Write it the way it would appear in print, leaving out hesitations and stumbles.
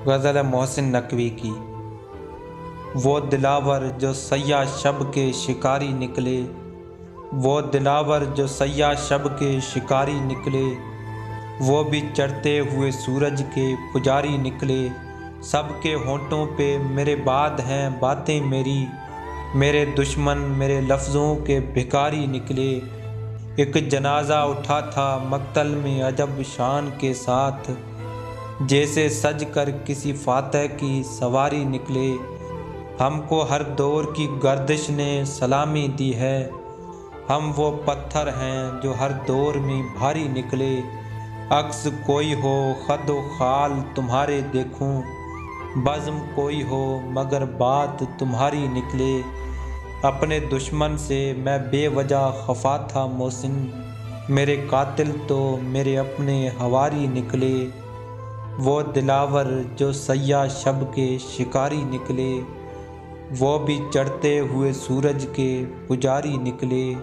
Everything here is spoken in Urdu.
غزل محسن نقوی کی۔ وہ دلاور جو سیاہ شب کے شکاری نکلے، وہ دلاور جو سیاہ شب کے شکاری نکلے، وہ بھی چڑھتے ہوئے سورج کے پجاری نکلے۔ سب کے ہونٹوں پہ میرے بعد ہیں باتیں میری، میرے دشمن میرے لفظوں کے بھکاری نکلے۔ ایک جنازہ اٹھا تھا مقتل میں عجب شان کے ساتھ، جیسے سج کر کسی فاتح کی سواری نکلے۔ ہم کو ہر دور کی گردش نے سلامی دی ہے، ہم وہ پتھر ہیں جو ہر دور میں بھاری نکلے۔ عکس کوئی ہو خد و خال تمہارے دیکھوں، بزم کوئی ہو مگر بات تمہاری نکلے۔ اپنے دشمن سے میں بے وجہ خفا تھا محسن، میرے قاتل تو میرے اپنے ہواری نکلے۔ وہ دلاور جو سیاہ شب کے شکاری نکلے، وہ بھی چڑھتے ہوئے سورج کے پجاری نکلے۔